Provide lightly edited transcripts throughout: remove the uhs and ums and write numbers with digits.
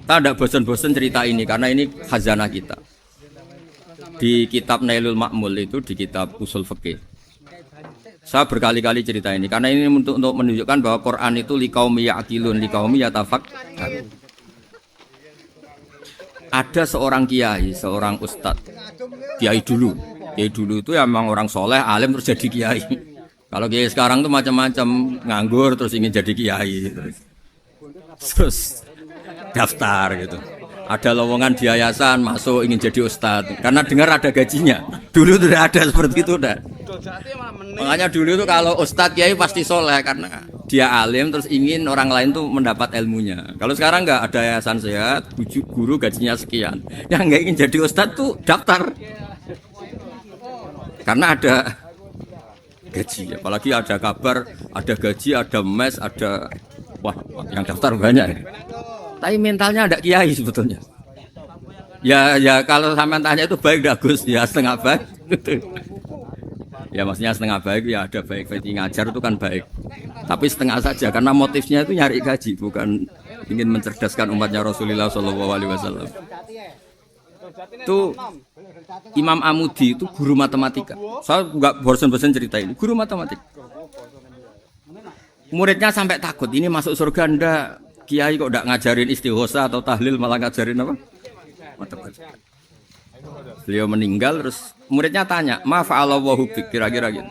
Kita tidak bosan-bosan cerita ini karena ini khazanah kita. Di kitab Nailul Ma'mul itu, di kitab Usul Fiqih. Saya berkali-kali cerita ini karena ini untuk menunjukkan bahwa Quran itu liqaumi ya'qilun, liqaumi yatafakkarun. Ada seorang kiai, seorang ustadz, kiai dulu. Kiai dulu itu ya memang orang soleh, alim terus jadi kiai. Kalau kiai sekarang tuh macam-macam, nganggur terus ingin jadi kiai. Terus daftar gitu. Ada lowongan di yayasan, masuk ingin jadi ustadz. Karena dengar ada gajinya. Dulu tidak ada seperti itu, udah. Makanya dulu itu kalau ustadz kiai pasti soleh karena dia alim terus ingin orang lain tuh mendapat ilmunya. Kalau sekarang nggak ada yayasan sehat, guru gajinya sekian. Yang nggak ingin jadi ustadz tuh daftar. Karena ada gaji, apalagi ada kabar, ada gaji, ada mes, ada wah yang daftar banyak. Tapi mentalnya ada kiai sebetulnya. Ya kalau sampean tanya itu baik dah Gus, ya setengah baik. Ya maksudnya setengah baik ya ada baik ngajar itu kan baik. Tapi setengah saja karena motifnya itu nyari gaji bukan ingin mencerdaskan umatnya Rasulullah SAW. Itu Imam Amudi itu guru matematika. Saya nggak bosan-bosan cerita ini. Guru matematika. Muridnya sampai takut ini masuk surga ndak. Kiai kok ndak ngajarin istighosa atau tahlil malah ngajarin apa? Matematika. Beliau meninggal terus muridnya tanya, "Ma fa'alallahu bik?" Kira-kira gitu.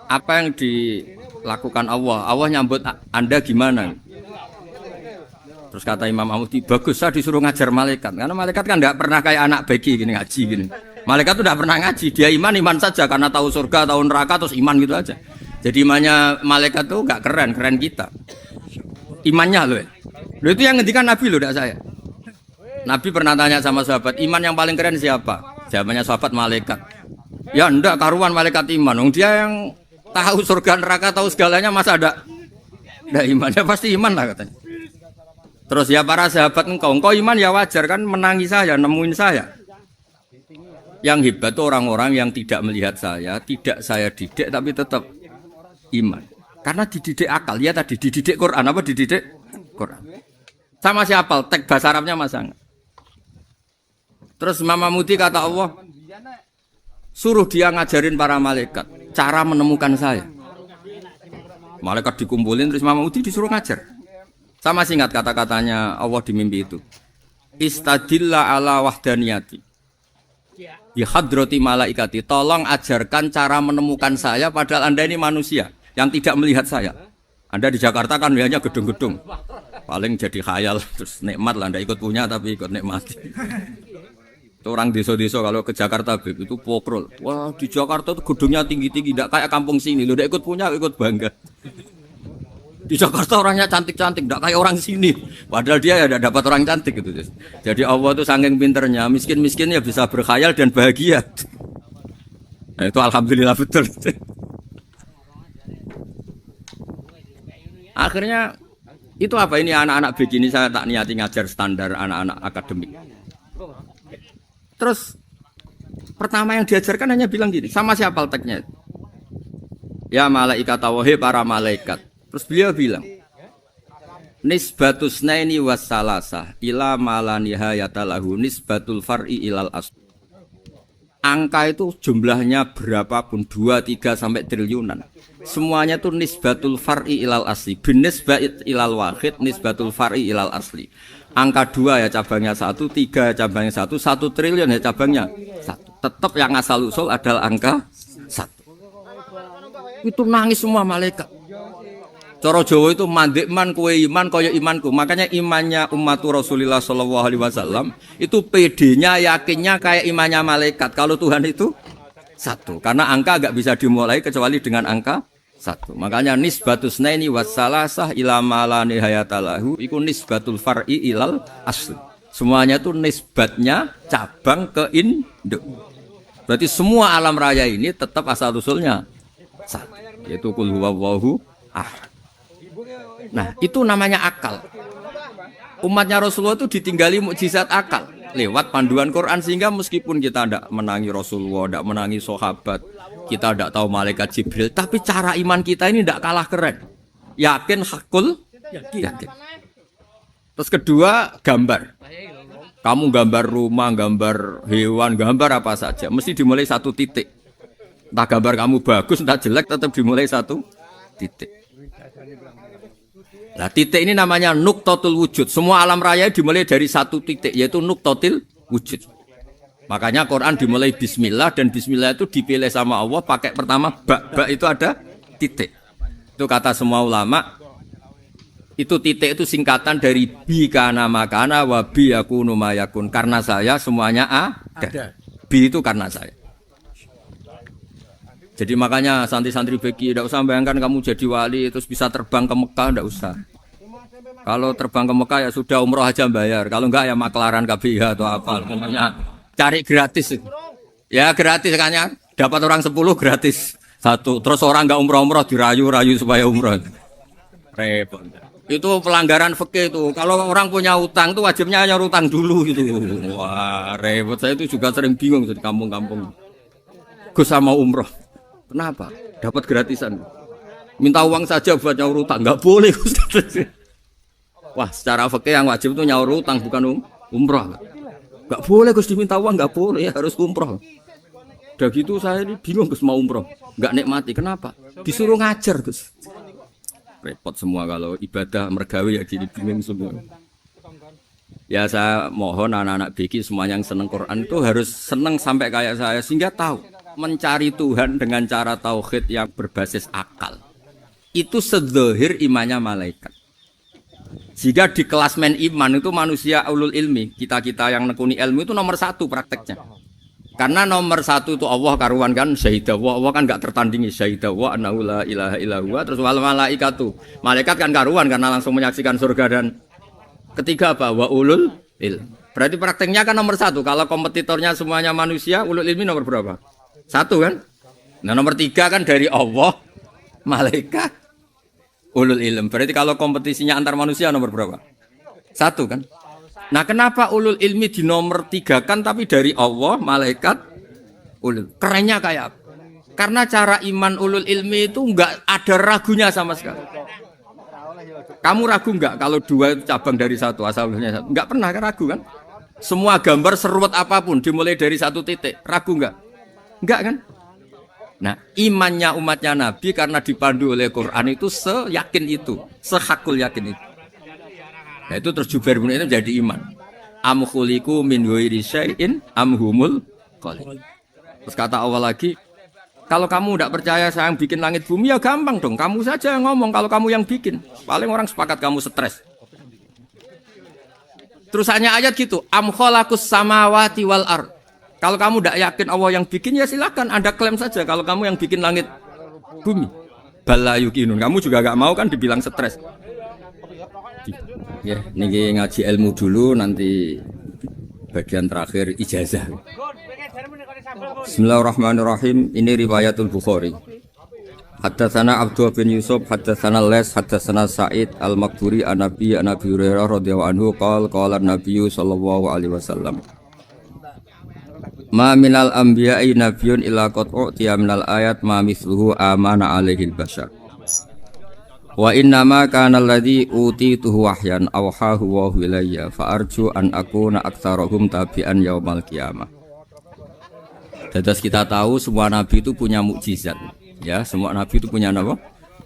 Apa yang dilakukan Allah? Allah nyambut Anda gimana? Terus kata Imam Amudi, bagus saya disuruh ngajar malaikat. Karena malaikat kan tidak pernah kayak anak bagi gini ngaji gini. Malaikat itu tidak pernah ngaji, dia iman saja karena tahu surga, tahu neraka terus iman gitu aja. Jadi imannya malaikat tuh nggak keren kita. Imannya loh. Loh itu yang ngendikan Nabi loh, tidak saya. Nabi pernah tanya sama sahabat, iman yang paling keren siapa? Jawabannya sahabat malaikat. Ya enggak karuan malaikat iman. Dia yang tahu surga neraka, tahu segalanya masa ada imannya pasti iman lah katanya. Terus ya para sahabat engkau iman ya wajar kan menangi saya, nemuin saya. Yang hebat itu orang-orang yang tidak melihat saya, tidak saya didik tapi tetap iman. Karena dididik akal, ya tadi dididik Quran, apa dididik Quran. Sama siapa? Teks bahasa Arabnya masang. Terus Imam Amudi kata Allah, suruh dia ngajarin para malaikat cara menemukan saya. Malaikat dikumpulin terus Imam Amudi disuruh ngajar. Sama singkat kata-katanya Allah di mimpi itu. Istadilla ala wahdaniyati. Bi hadrati malaikati. Tolong ajarkan cara menemukan saya padahal Anda ini manusia yang tidak melihat saya. Anda di Jakarta kan hanya gedung-gedung. Paling jadi khayal terus nikmat lah Anda ikut punya tapi ikut nikmati. Itu orang desa-desa kalau ke Jakarta itu pokrol. Wah, di Jakarta itu gedungnya tinggi-tinggi tidak kayak kampung sini. Lu udah ikut punya ikut bangga. Di Jakarta orangnya cantik-cantik, tidak kayak orang sini. Padahal dia ya dapat orang cantik gitu. Jadi Allah itu saking pinternya, miskin-miskin ya bisa berkhayal dan bahagia. Nah, itu alhamdulillah betul. Akhirnya itu apa ini anak-anak begini saya tak niati ngajar standar anak-anak akademik. Terus pertama yang diajarkan hanya bilang gini, sama siapa teknya? Ya malaikat wahi para malaikat. Terus beliau bilang, nisbatus naini wassalasah ila malanihayata lahu nisbatul far'i ilal asli. Angka itu jumlahnya berapapun 2, 3 sampai triliunan. Semuanya itu nisbatul far'i ilal asli. Binisbat ilal wahid nisbatul far'i ilal asli. Angka 2 ya cabangnya 1, 3 ya cabangnya 1, 1 triliun ya cabangnya 1. Tetap yang asal usul adalah angka 1. Itu nangis semua malaikat. Cara Jawa itu mandek man kue iman kaya imanku. Makanya imannya umatur Rasulullah SAW itu PD-nya yakinnya kayak imannya malaikat. Kalau Tuhan itu 1. Karena angka agak bisa dimulai kecuali dengan angka 1. Makanya nisbatus naini wassalasah ila ma nihayatalahu iku nisbatul far'i ilal asli. Semuanya itu nisbatnya cabang ke induk. Berarti semua alam raya ini tetap asal usulnya 1. Yaitu qul huwallahu ahad. Nah, itu namanya akal. Umatnya Rasulullah itu ditinggali mukjizat akal lewat panduan Quran sehingga meskipun kita tidak menangi Rasulullah, tidak menangi sahabat, kita tidak tahu malaikat Jibril, tapi cara iman kita ini tidak kalah keren. Yakin hakul yakin. Terus kedua, gambar. Kamu gambar rumah, gambar hewan, gambar apa saja, mesti dimulai satu titik. Entah gambar kamu bagus, entah jelek, tetap dimulai satu titik. Nah, titik ini namanya nuqtatul wujud. Semua alam raya dimulai dari satu titik, yaitu nuqtatul wujud. Makanya Quran dimulai bismillah, dan bismillah itu dipilih sama Allah pakai pertama ba itu ada titik. Itu kata semua ulama. Itu titik itu singkatan dari bi kana makana wa bi yakunu mayakun. Karena saya semuanya ada. Bi itu karena saya. Jadi makanya santri-santri beki tidak usah bayangkan kamu jadi wali terus bisa terbang ke Mekah, tidak usah. Kalau terbang ke Mekah ya sudah umroh aja bayar. Kalau enggak ya maklaran KBH atau apa. Pokoknya cari gratis. Ya gratis kan ya. Dapat orang 10 gratis satu. Terus orang enggak umroh-umroh dirayu-rayu supaya umroh. Repot. Itu pelanggaran fikih itu. Kalau orang punya utang itu wajibnya hanya utang dulu gitu. Wah repot. Saya itu juga sering bingung di kampung-kampung. Gus sama umroh. Kenapa? Dapat gratisan. Minta uang saja buat nyaur utang, nggak boleh. Wah, secara fikih yang wajib itu nyaur utang bukan umroh. Nggak boleh Gus diminta uang, nggak boleh, harus umroh. Udah gitu saya ini bingung Gus mau umroh, nggak nikmati. Kenapa? Disuruh ngajar Gus. Repot semua kalau ibadah mergawe ya gini bingung semua. Ya saya mohon anak-anak BK semuanya yang seneng Quran itu harus seneng sampai kayak saya sehingga tahu. Mencari Tuhan dengan cara tauhid yang berbasis akal itu sedzahir imannya malaikat. Jika di kelas men iman itu manusia ulul ilmi, kita-kita yang nekuni ilmu itu nomor 1 prakteknya. Karena nomor 1 itu Allah karuan kan syahidah Allah kan enggak tertandingi syahidah wa annahu la ilaha illallah. Terus wal malaikatu, malaikat kan karuan karena langsung menyaksikan surga. Dan ketiga apa? Wa ulul ilmi. Berarti prakteknya kan nomor 1. Kalau kompetitornya semuanya manusia, ulul ilmi nomor berapa? 1 kan? Nah nomor 3 kan dari Allah, malaikat, ulul ilm. Berarti kalau kompetisinya antar manusia nomor berapa? 1 kan? Nah kenapa ulul ilmi di nomor 3 kan tapi dari Allah, malaikat, ulul. Kerennya kayak apa? Karena cara iman ulul ilmi itu enggak ada ragunya sama sekali. Kamu ragu enggak kalau 2 itu cabang dari 1, asalnya 1? Enggak pernah ragu kan? Semua gambar seruat apapun dimulai dari 1 titik, ragu enggak? Enggak kan? Nah, imannya umatnya Nabi karena dipandu oleh Quran itu seyakin itu, sehakul yakin itu. Nah, itu terus Jubair bin Mut'im jadi iman. Am khuliqu min ghairi syai'in am humul khaliq. Terus kata Allah lagi, kalau kamu tidak percaya saya yang bikin langit bumi ya gampang dong, kamu saja yang ngomong kalau kamu yang bikin. Paling orang sepakat kamu stres. Terus hanya ayat gitu, am khalaqus samawati wal ard. Kalau kamu tidak yakin Allah yang bikin ya silakan Anda klaim saja kalau kamu yang bikin langit bumi. Bala yukinun. Kamu juga gak mau kan dibilang stres. Ya, ini ngaji ilmu dulu nanti bagian terakhir ijazah. Bismillahirrahmanirrahim. Ini riwayatul Bukhari. Haddatsana Abdullah bin Yusuf, haddatsana Les, haddatsana Sa'id al-Maqburi an-Nabi Hurairah radhiyallahu anhu qala an-Nabiy sallallahu alaihi wasallam. Ma minal anbiya'i nabiyyun illa qad u'tiya minal ayat ma mithluhu amana alaihi al-bashar. Wa inna ma kana alladhi utituhu wahyan awhahu wa ilayya fa arju an akuna aktsarahum tabi'an yaumal qiyamah. Dados kita tahu semua nabi itu punya mukjizat. Ya, semua nabi itu punya apa?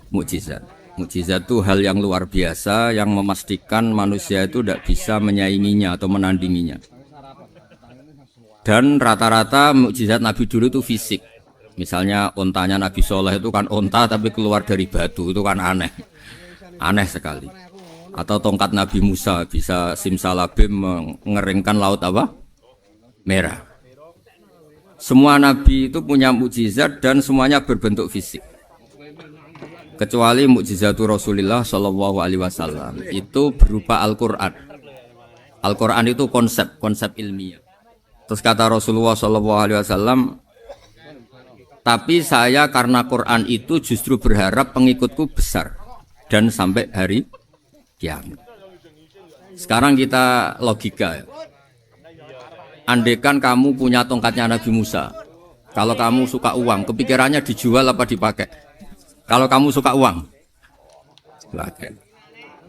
Mukjizat. Mukjizat itu hal yang luar biasa yang memastikan manusia itu tidak bisa menyainginya atau menandinginya. Dan rata-rata mukjizat Nabi dulu itu fisik. Misalnya ontanya Nabi Soleh itu kan onta tapi keluar dari batu, itu kan aneh. Aneh sekali. Atau tongkat Nabi Musa bisa simsalabim mengeringkan laut apa? Merah. Semua Nabi itu punya mukjizat dan semuanya berbentuk fisik. Kecuali mukjizatul Rasulullah Shallallahu Alaihi Wasallam itu berupa Al-Quran. Al-Quran itu konsep ilmiah. Terus kata Rasulullah SAW, tapi saya karena Quran itu justru berharap pengikutku besar dan sampai hari kiamat. Sekarang kita logika. Andaikan kamu punya tongkatnya Nabi Musa, kalau kamu suka uang, kepikirannya dijual apa dipakai? Kalau kamu suka uang, pakai.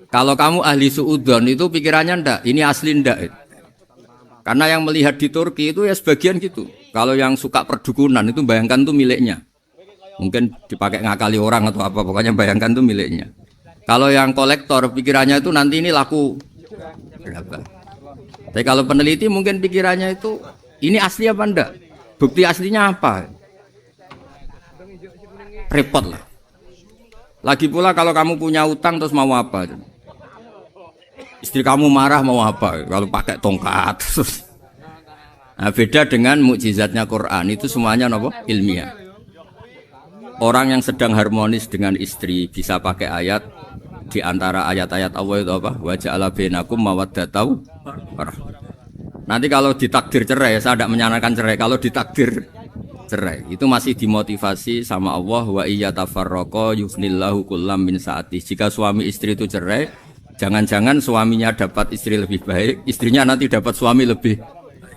Kalau kamu ahli suudzon itu pikirannya ndak, ini asli ndak. Karena yang melihat di Turki itu ya sebagian gitu. Kalau yang suka perdukunan itu bayangkan tuh miliknya. Mungkin dipakai ngakali orang atau apa, pokoknya bayangkan tuh miliknya. Kalau yang kolektor pikirannya itu nanti ini laku berapa. Tapi kalau peneliti mungkin pikirannya itu ini asli apa ndak? Bukti aslinya apa? Repot lah. Lagi pula kalau kamu punya utang terus mau apa? Istri kamu marah mau apa? Kalau pakai tongkat. Nah, beda dengan mukjizatnya Quran itu semuanya nopo ilmiah. Orang yang sedang harmonis dengan istri bisa pakai ayat di antara ayat-ayat Allah itu apa? Wa ja'ala bainakum mawaddatan warahmah. Nanti kalau ditakdir cerai, saya tidak menyarankan cerai. Kalau ditakdir cerai, itu masih dimotivasi sama Allah wa iyyatafarraqa yughnillahu kullam min sa'ati. Jika suami istri itu cerai, jangan-jangan suaminya dapat istri lebih baik, istrinya nanti dapat suami lebih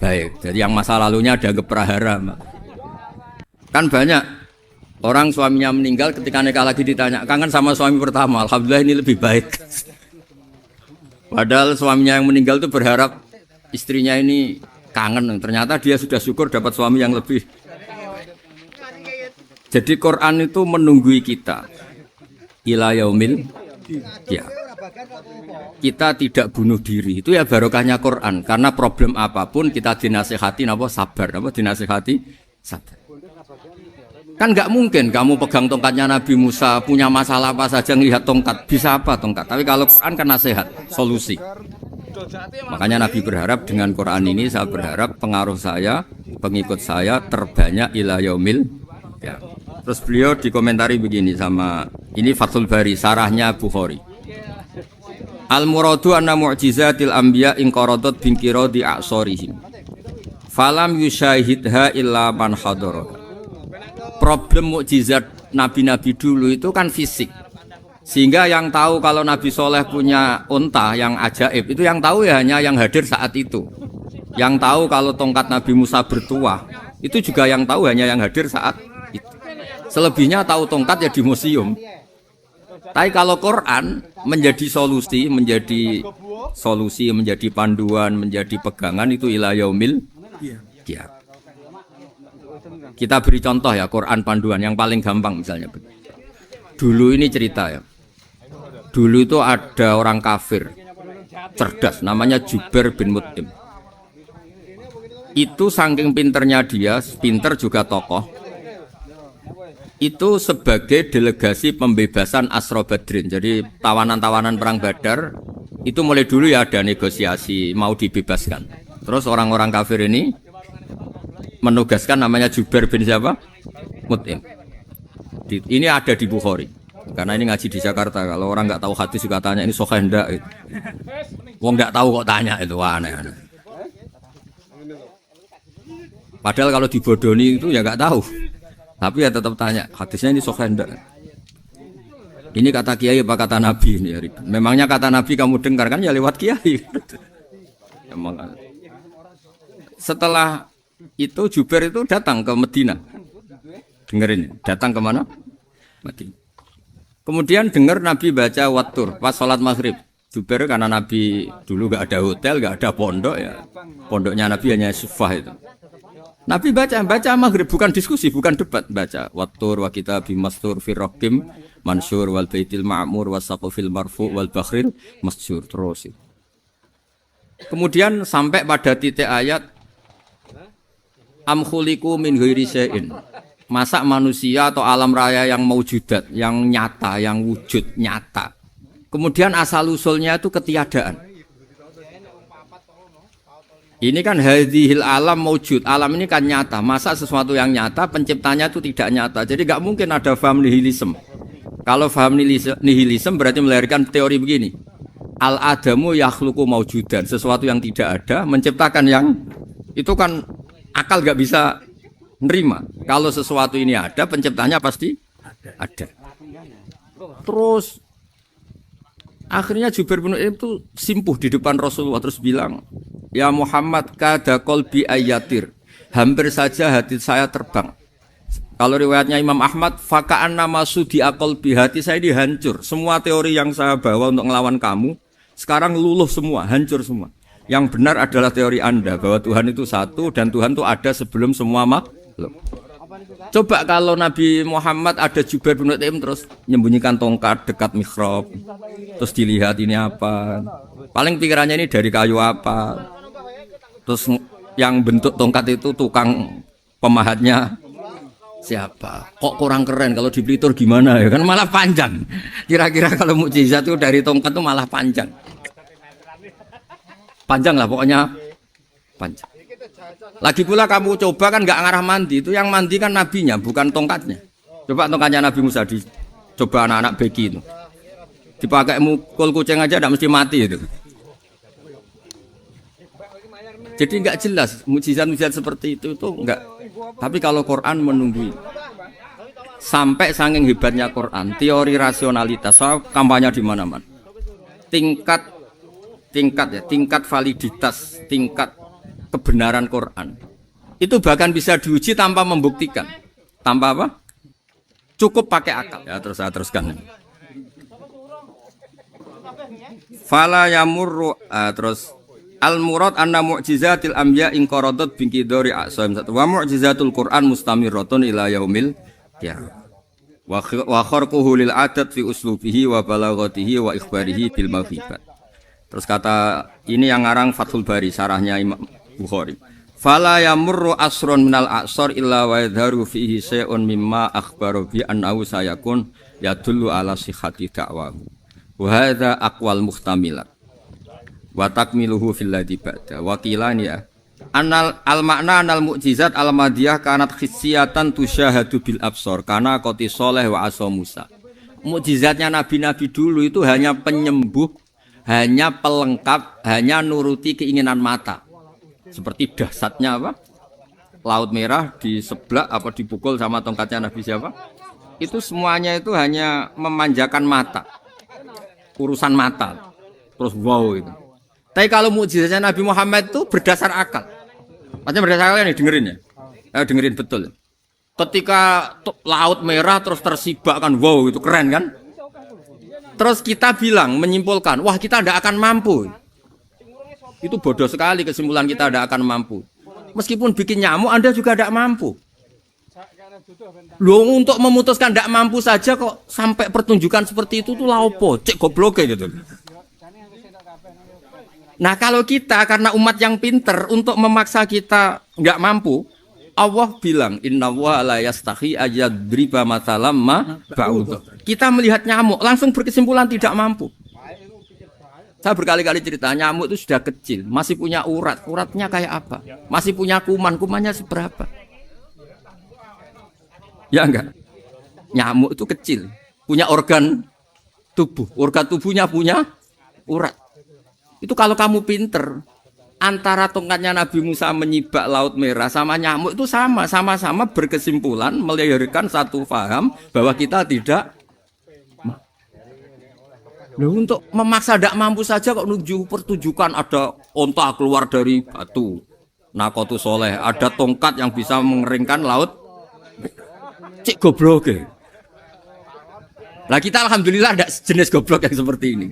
baik. Jadi yang masa lalunya dianggap prahara. Kan banyak orang suaminya meninggal ketika nikah lagi ditanya, kangen sama suami pertama, alhamdulillah ini lebih baik. Padahal suaminya yang meninggal itu berharap istrinya ini kangen, ternyata dia sudah syukur dapat suami yang lebih. Jadi Quran itu menunggui kita ila yaumil ya. Kita tidak bunuh diri, itu ya barokahnya Quran. Karena problem apapun kita dinasihati apa sabar, apa dinasihati sabar. Kan nggak mungkin kamu pegang tongkatnya Nabi Musa, punya masalah apa saja ngelihat tongkat, bisa apa tongkat. Tapi kalau Quran kan nasihat, solusi. Makanya Nabi berharap dengan Quran ini, saya berharap pengaruh saya, pengikut saya terbanyak ila yaumil ya. Terus beliau dikomentari begini sama ini Fathul Bari, sarahnya Bukhari. Al-muradu anna mu'jizatil anbiya inqaradat binkiradi a'sorihim falam yusyahidha illa man hadara. Problem mukjizat nabi-nabi dulu itu kan fisik. Sehingga yang tahu kalau Nabi Soleh punya unta yang ajaib itu yang tahu ya hanya yang hadir saat itu. Yang tahu kalau tongkat Nabi Musa bertuah itu juga yang tahu hanya yang hadir saat itu. Selebihnya tahu tongkat ya di museum. Tapi kalau Quran menjadi solusi, menjadi panduan, menjadi pegangan itu ila yaumil qiyamah. Kita beri contoh ya Quran panduan yang paling gampang misalnya. Dulu ini cerita ya. Dulu itu ada orang kafir cerdas namanya Jubair bin Mut'im. Itu saking pinternya dia, pinter juga tokoh. Itu sebagai delegasi pembebasan Asra Badrin. Jadi tawanan-tawanan perang Badar itu mulai dulu ya ada negosiasi mau dibebaskan. Terus orang-orang kafir ini menugaskan namanya Jubair bin siapa? Mut'im. Ini ada di Bukhari. Karena ini ngaji di Jakarta. Kalau orang nggak tahu hadis juga tanya ini sahih ndak. Wong nggak tahu kok tanya itu aneh-aneh. Padahal kalau dibodoni itu ya nggak tahu. Tapi ya tetap tanya, hadisnya ini sahih ndak? Ini kata kiai apa kata nabi ini? Memangnya kata nabi kamu dengar kan ya lewat kiai. Emang. Setelah itu Jubair itu datang ke Medina. Dengerin, datang ke mana? Medina. Kemudian dengar Nabi baca Wattur pas sholat maghrib. Jubair karena Nabi dulu gak ada hotel, gak ada pondok ya. Pondoknya Nabi hanya sufah itu. Nabi baca maghrib, bukan diskusi, bukan debat, baca Wattur wa kitabi mastur firrokim mansur wal baitil ma'mur wasaqufil marfu wal bakhril masjur terus. Kemudian sampai pada titik ayat am khuliqu min ghairi syai'in. Masa manusia atau alam raya yang maujudat, yang nyata, yang wujud nyata. Kemudian asal usulnya itu ketiadaan. Ini kan hadhil alam maujud, alam ini kan nyata. Masa sesuatu yang nyata penciptanya itu tidak nyata. Jadi nggak mungkin ada faham nihilisme. Kalau faham nihilisme berarti melahirkan teori begini. Al-adamu yakhluqu maujudan, sesuatu yang tidak ada menciptakan yang itu kan akal nggak bisa nerima. Kalau sesuatu ini ada, penciptanya pasti ada. Terus akhirnya Jubair bin Mut'im itu simpuh di depan Rasulullah terus bilang, ya Muhammad kada qalbi ayatir, hampir saja hati saya terbang. Kalau riwayatnya Imam Ahmad, faka'an nama sudi akol bihati saya dihancur. Semua teori yang saya bawa untuk ngelawan kamu, sekarang luluh semua, hancur semua. Yang benar adalah teori Anda bahwa Tuhan itu satu dan Tuhan itu ada sebelum semua makhluk. Coba kalau Nabi Muhammad ada Jubair bin Mut'im terus menyembunyikan tongkat dekat mihrab, terus dilihat ini apa? Paling pikirannya ini dari kayu apa? Terus yang bentuk tongkat itu tukang pemahatnya siapa? Kok kurang keren kalau di Blitur gimana ya? Kan malah panjang. Kira-kira kalau mukjizat itu dari tongkat itu malah panjang. Panjang lah pokoknya panjang. Lagi pula kamu coba kan nggak ngarah mandi, itu yang mandi kan nabinya bukan tongkatnya. Coba tongkatnya Nabi Musa coba anak-anak beki itu dipakai mukul kucing aja tidak mesti mati itu. Jadi nggak jelas mukjizat-mukjizat seperti itu nggak. Tapi kalau Quran menunggui sampai saking hebatnya Quran, teori rasionalitas soal kampanye di mana-mana. Tingkat validitas, tingkat kebenaran Quran itu bahkan bisa diuji tanpa membuktikan, tanpa apa? Cukup pakai akal. Ya terus saya teruskan. Fala yamurru terus al murad anna mu'jizatil anbiya in qaradat bi qidari a'sam wa mu'jizatul Quran mustamirratun ila yaumil qiyamah. Wa kharquhu lil adat fi uslubihi wa balaghatihi wa ikhbarihi bil mawhibat. Terus kata ini yang ngarang Fathul Bari sarahnya Imam Bukhari. Fala yamurru asrun minal a'sar illa wa yadharu fihi syai'un mimma akhbaru bi annahu sayakun yadullu ala sihhati da'wahu. Wa hadza aqwal muhtamilat. Wa takmiluhu fil ladzi ba'da. Wa qilani ya. Anal al makna anal mukjizat al madiyah kanat khissiyatan tusyahadu bil absar kana qati sholeh wa asa Musa. Mukjizatnya nabi-nabi dulu itu hanya penyembuh, hanya pelengkap, hanya nuruti keinginan mata. Seperti dahsyatnya apa? Laut Merah di sebelah apa dipukul sama tongkatnya Nabi siapa? Itu semuanya itu hanya memanjakan mata. Urusan mata. Terus wow itu. Tapi kalau mukjizatnya Nabi Muhammad itu berdasar akal. Maksudnya berdasar akal nih dengerin ya. Dengerin betul. Ketika Laut Merah terus tersibak kan wow itu keren kan? Terus kita bilang menyimpulkan, wah kita tidak akan mampu. Itu bodoh sekali kesimpulan kita tidak akan mampu. Meskipun bikin nyamuk Anda juga tidak mampu. Loh untuk memutuskan tidak mampu saja kok sampai pertunjukan seperti itu tuh laopo, cek goblok gitu. Nah kalau kita karena umat yang pinter untuk memaksa kita nggak mampu, Allah bilang Inna wa la yastahi ayadriba mathalam ma ba'ud. Kita melihat nyamuk langsung berkesimpulan tidak mampu. Saya berkali-kali cerita nyamuk itu sudah kecil, masih punya urat, uratnya kayak apa? Masih punya kuman, kumannya seberapa? Ya enggak? Nyamuk itu kecil, punya organ tubuhnya punya urat. Itu kalau kamu pinter, antara tongkatnya Nabi Musa menyibak Laut Merah sama nyamuk itu sama-sama berkesimpulan melahirkan satu faham bahwa kita tidak. Loh, untuk memaksa tidak mampu saja kok nuju pertunjukan ada onta keluar dari batu Nakotu Soleh, ada tongkat yang bisa mengeringkan laut. Cik goblok ya. Nah kita alhamdulillah ada jenis goblok yang seperti ini.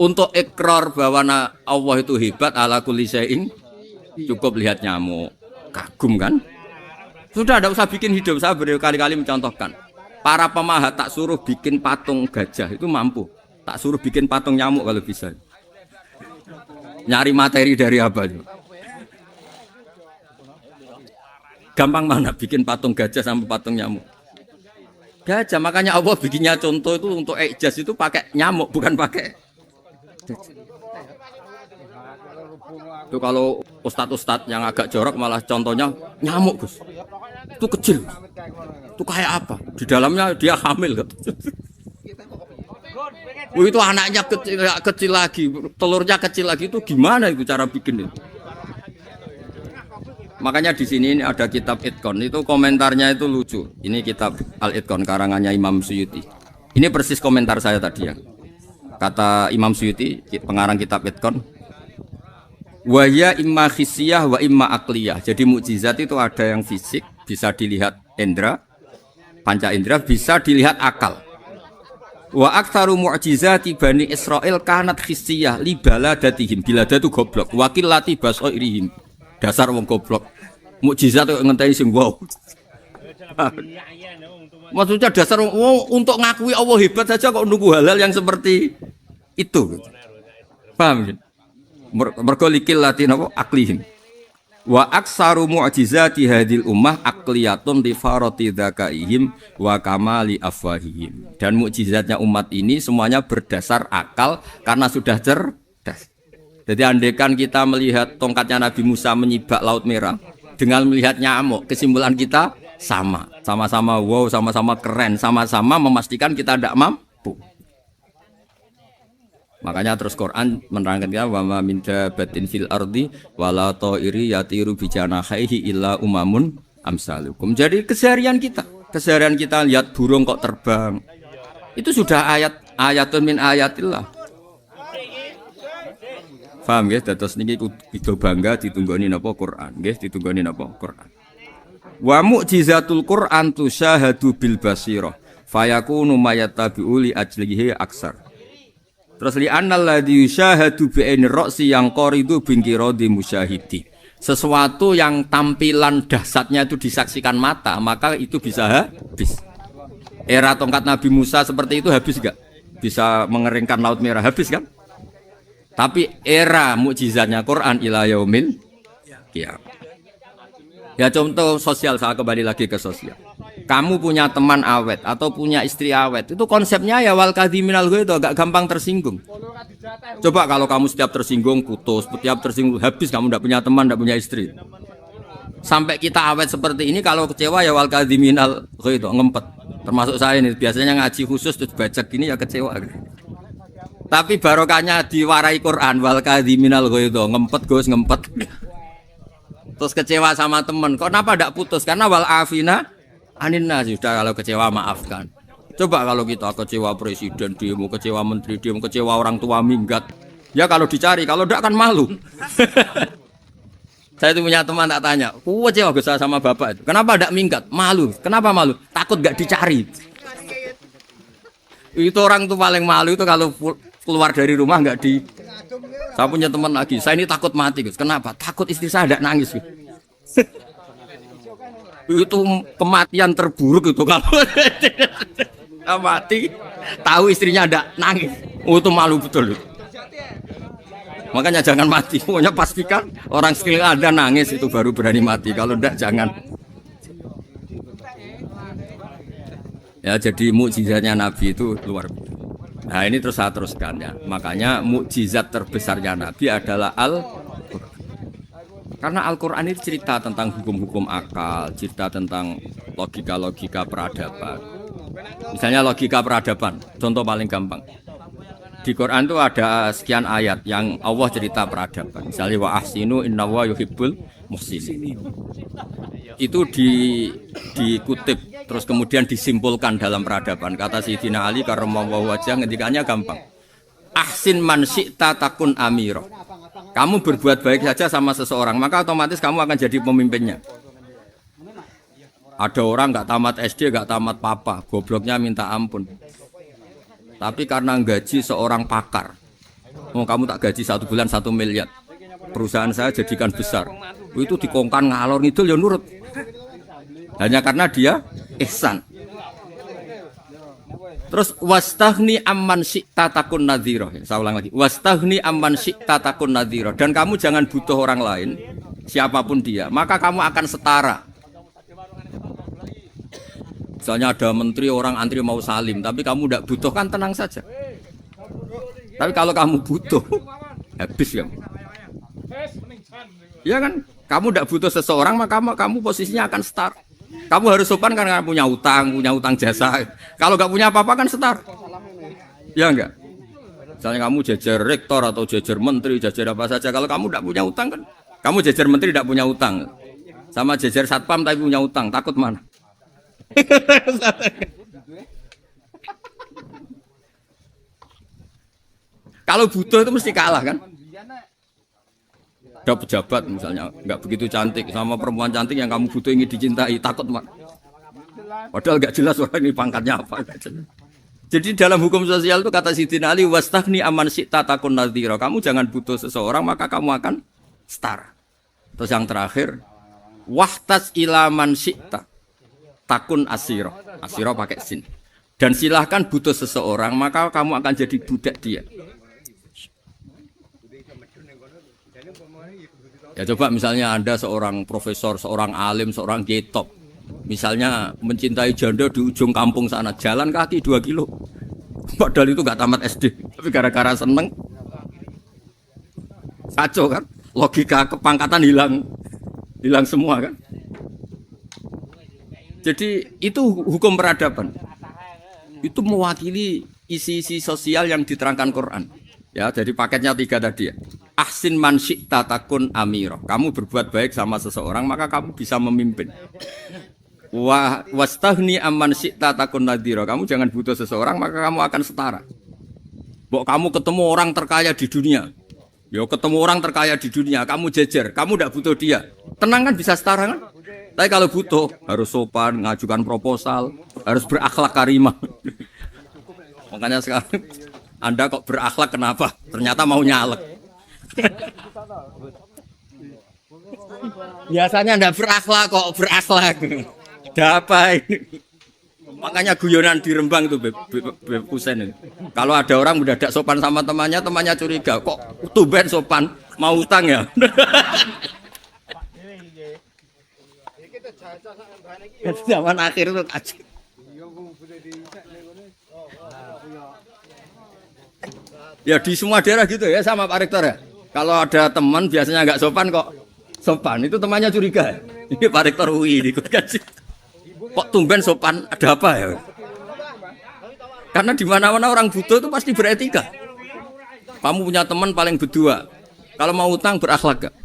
Untuk ikrar bahwa Allah itu hebat ala kulli syai'in, cukup lihat nyamuk, kagum kan? Sudah tidak usah bikin hidup. Saya berkali-kali mencontohkan. Para pemahat tak suruh bikin patung gajah itu mampu. Tak suruh bikin patung nyamuk kalau bisa. Nyari materi dari apa itu? Gampang mana bikin patung gajah sama patung nyamuk? Gajah, makanya Allah bikinnya contoh itu untuk ijaz itu pakai nyamuk bukan pakai. Itu kalau ustadz-ustadz yang agak jorok malah contohnya nyamuk Gus. Itu kecil. Itu kayak apa? Di dalamnya dia hamil. Itu anaknya kecil lagi, telurnya kecil lagi, itu gimana itu cara bikin itu? Makanya di sini ini ada kitab Itqon, itu komentarnya itu lucu. Ini kitab Al-Itqon karangannya Imam Suyuti. Ini persis komentar saya tadi ya. Kata Imam Suyuti, pengarang kitab Itqon, wa ya imma khissiyah wa imma aqliyah. Jadi mukjizat itu ada yang fisik, bisa dilihat indra, panca indra, bisa dilihat akal. Wa aktsaru mu'jizati Bani Israil kanat khissiyah li baladatihim. Bilada itu goblok. Wakil lati basoirihim. Dasar wong goblok. Mukjizat kok ngenteni sing wow. Maksudnya dasar untuk ngakui Allah hebat saja kok nunggu halal yang seperti itu. Paham? Mergo likil lati napa aklihim. Wa aksaru mu'jizati hadil ummah aqliyatun li farati dzakaihim wa kamali afwahihim. Dan mukjizatnya umat ini semuanya berdasar akal karena sudah cerdas. Jadi andaikan kita melihat tongkatnya Nabi Musa menyibak Laut Merah dengan melihat nyamuk, kesimpulan kita sama. Sama-sama wow, sama-sama keren, sama-sama memastikan kita tidak mampu. Makanya terus Quran menerangkan ya wa ma min dabatin fil ardi wala ta'iri yatiru bi janahihi illa umamun amsalukum. Jadi keseharian kita lihat burung kok terbang. Itu sudah ayatun min ayatillah. Paham nggih? Dados niki kudu bangga ditunggoni napa Quran, nggih ditunggoni napa Quran. Wa mu'jizatul Quran tusyahadu bil basirah fayakunu mayatabi'u li ajlihi aksar. Terus li annal ladzi yusyahadu bi ainir ra'si yang qaridu bingkiradi musyahidi. Sesuatu yang tampilan dahsyatnya itu disaksikan mata, maka itu bisa habis. Era tongkat Nabi Musa seperti itu habis enggak? Bisa mengeringkan Laut Merah, habis kan? Tapi era mukjizatnya Quran ila yaumil qiyamah. Ya contoh sosial, saya kembali lagi ke sosial. Kamu punya teman awet atau punya istri awet, itu konsepnya ya wal kadhiminal ghaidh, agak gampang tersinggung. Coba kalau kamu setiap tersinggung putus, setiap tersinggung habis, kamu tidak punya teman, tidak punya istri. Sampai kita awet seperti ini, kalau kecewa ya wal kadhiminal ghaidh, ngempet. Termasuk saya ini, biasanya ngaji khusus terus baca gini ya kecewa. Tapi barokahnya diwarai Quran wal kadhiminal ghaidh, ngempet Gus, ngempet. Terus kecewa sama teman, kenapa tidak putus? Karena wal afina aninna, sudah kalau kecewa maafkan. Coba kalau kita kecewa presiden demo, kecewa menteri demo, kecewa orang tua minggat, ya kalau dicari, kalau tidak kan malu. Saya itu punya teman tak tanya, kecewa Gus sama bapak itu, kenapa tidak minggat? Malu. Kenapa malu? Takut gak dicari. Itu orang tuh paling malu itu kalau keluar dari rumah nggak di. Saya punya teman lagi, saya ini takut mati Gus. Kenapa? Takut istri saya tidak nangis Gus. Itu kematian terburuk itu kalau mati tahu istrinya tidak nangis. Itu malu betul. Makanya jangan mati. Pokoknya pastikan orang sekeliling Anda nangis itu baru berani mati. Kalau tidak jangan. Ya jadi mukjizatnya Nabi itu luar biasa. Nah ini terus saya teruskan ya. Makanya mukjizat terbesarnya Nabi adalah Al-Quran. Karena Al-Quran itu cerita tentang hukum-hukum akal, cerita tentang logika-logika peradaban. Misalnya logika peradaban, contoh paling gampang. Di Quran itu ada sekian ayat yang Allah cerita peradaban. Misalnya wa ahsinu innallaha yuhibbul muhsinin. Itu dikutip terus kemudian disimpulkan dalam peradaban. Kata Sayyidina Ali karramallahu wajhah ngendikannya gampang. Ahsin man syi'ta takun amira. Kamu berbuat baik saja sama seseorang, maka otomatis kamu akan jadi pemimpinnya. Ada orang nggak tamat SD, nggak tamat papa, gobloknya minta ampun. Tapi karena gaji seorang pakar, kamu tak gaji 1 bulan 1 miliar, perusahaan saya jadikan besar. Itu dikongkan ngalor ngidul ya nurut. Hanya karena dia ihsan. Terus wastaghni amman syi'ta takun nadhira. Saya ulang lagi. Wastaghni amman syi'ta takun nadhira. Dan kamu jangan butuh orang lain, siapapun dia, maka kamu akan setara. Misalnya ada menteri orang antri mau salim, tapi kamu tidak butuh kan tenang saja. Tapi kalau kamu butuh, habis kamu. Ya kan? Kamu tidak butuh seseorang, maka kamu posisinya akan setara. Kamu harus sopan karena punya utang jasa. Kalau nggak punya apa-apa kan setara. Ya enggak? Misalnya kamu jajar rektor atau jajar menteri, jajar apa saja. Kalau kamu tidak punya utang kan, kamu jajar menteri tidak punya utang. Sama jajar satpam tapi punya utang, takut mana? Kalau butuh itu mesti kalah kan? Ada pejabat misalnya nggak begitu cantik sama perempuan cantik yang kamu butuh ingin dicintai, takut mak. Padahal nggak jelas orang ini pangkatnya apa. Jadi dalam hukum sosial itu kata Sidin Ali, wastahni aman syi'ta takun nadhira. Kamu jangan butuh seseorang maka kamu akan setara. Terus yang terakhir, wahtas ilaman syi'ta takun asiro. Asiro pakai sin. Dan silahkan butuh seseorang maka kamu akan jadi budak dia. Ya coba misalnya Anda seorang profesor, seorang alim, seorang getop. Misalnya mencintai janda di ujung kampung sana, jalan kaki 2 kilo. Padahal itu gak tamat SD, tapi gara-gara seneng. Kacau kan? Logika kepangkatan hilang semua kan? Jadi itu hukum peradaban. Itu mewakili isi-isi sosial yang diterangkan Quran. Ya, jadi paketnya 3 tadi ya. Ahsin man syi'ta takun amiro. Kamu berbuat baik sama seseorang maka kamu bisa memimpin. Wastahni amman syi'ta takun nadhira. Kamu jangan butuh seseorang maka kamu akan setara. Mbok kamu ketemu orang terkaya di dunia. Yo ketemu orang terkaya di dunia, kamu jejer, kamu tidak butuh dia. Tenang kan bisa setara kan? Tapi kalau butuh harus sopan, ngajukan proposal, harus berakhlak karimah. Makanya sekarang Anda kok berakhlak kenapa? Ternyata mau nyalek. Biasanya Anda berakhlak kok berakhlak. Ada apa ini? Makanya guyonan di Rembang itu Beb Husen. Kalau ada orang mendadak sopan sama temannya, temannya curiga. Kok tumben sopan? Mau utang ya? Zaman akhir itu kacau. Ya di semua daerah gitu ya sama Pak Rektor ya. Kalau ada teman biasanya nggak sopan kok sopan, itu temannya curiga. Ini Pak Rektor UI ini kok tumben sopan, ada apa ya? Karena di mana-mana orang butuh itu pasti beretika. Kamu punya teman paling berdua, kalau mau utang berakhlak gak?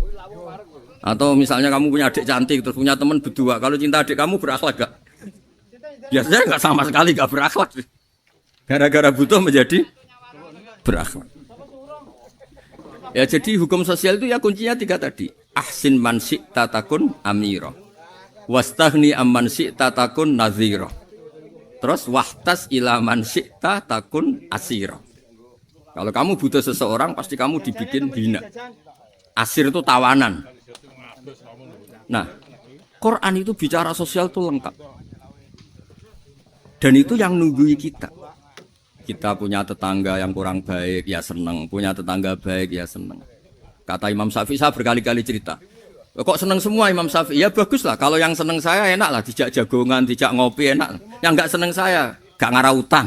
Atau misalnya kamu punya adik cantik terus punya teman berdua, kalau cinta adik kamu berakhlak gak? Biasanya nggak sama sekali nggak berakhlak. Gara-gara butuh menjadi berakhlak. Ya jadi hukum sosial itu ya kuncinya 3 tadi. Ahsin man syi'ta takun amira. Wastahni amman syi'ta takun nadhira. Terus wahtas ila man syi'ta takun asira. Kalau kamu butuh seseorang pasti kamu dibikin hina. Asir itu tawanan. Nah, Quran itu bicara sosial itu lengkap. Dan itu yang nunggui kita. Kita punya tetangga yang kurang baik, ya seneng. Punya tetangga baik, ya seneng. Kata Imam Syafi'i, saya berkali-kali cerita. Kok seneng semua Imam Syafi'i? Ya bagus lah. Kalau yang seneng saya enak lah. Dijak jagongan, dijak ngopi enak. Yang nggak seneng saya, gak ngarah utang.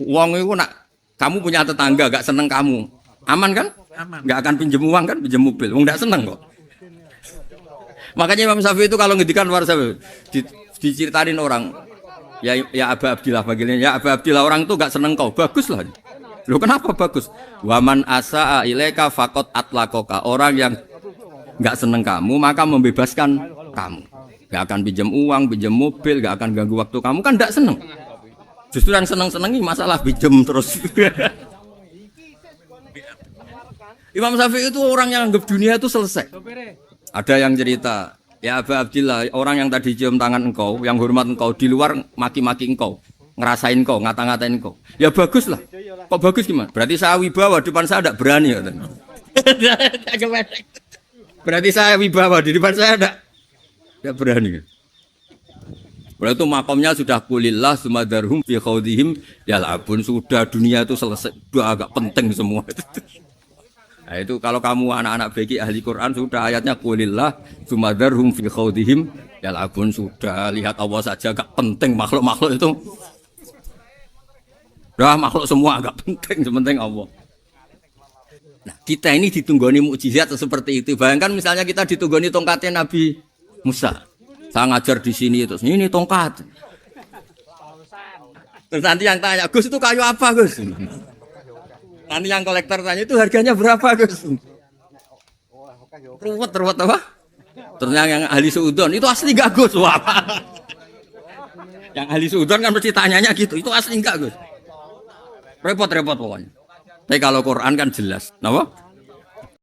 Uang itu nak, kamu punya tetangga gak seneng kamu. Aman kan? Aman. Gak akan pinjem uang kan, pinjem mobil. Uang gak seneng kok. Makanya Imam Syafi'i itu kalau ngedikan luar Syafi'i, diceritain orang. Ya Aba Abdillah bagiannya. Ya Aba Abdillah orang itu gak seneng kau. Bagus lah. Loh kenapa bagus? Waman asa'a ilaika faqad atlaqaka. Orang yang gak seneng kamu maka membebaskan kamu. Gak akan pinjam uang, pinjam mobil, gak akan ganggu waktu kamu kan gak seneng. Justru yang seneng-senengi masalah pinjam terus. Imam Syafi'i itu orang yang anggap dunia itu selesai. Ada yang cerita, ya Aba Abdillah, orang yang tadi cium tangan engkau, yang hormat engkau, di luar maki-maki engkau. Ngerasain kau, ngata-ngatain kau. Ya bagus lah. Kok bagus gimana? Berarti saya wibawa, depan saya tidak berani. Berarti saya wibawa, di depan saya tidak berani. Berarti itu makomnya sudah kulillah sumadarhum fi khawdihim yal'abun. Sudah dunia itu selesai. Sudah agak penting semua. Nah itu kalau kamu anak-anak bagi ahli Quran sudah ayatnya kulillah sumadarhum fi khawdihim yal'abun. Sudah lihat Allah saja agak penting makhluk-makhluk itu. Dah makhluk semua agak penting, sepenting Allah. Nah, kita ini ditunggoni mukjizat seperti itu. Bayangkan misalnya kita ditunggoni tongkatnya Nabi Musa. Saya ngajar di sini terus ini tongkat. Terus nanti yang tanya, Gus itu kayu apa, Gus? Nanti yang kolektor tanya itu harganya berapa, Gus? Ruwet apa? Terus yang ahli suudon itu asli enggak, Gus? Wah. Yang ahli suudon kan mesti tanyanya gitu, itu asli enggak, Gus? Repot pokoknya. Tapi kalau Quran kan jelas. Napa?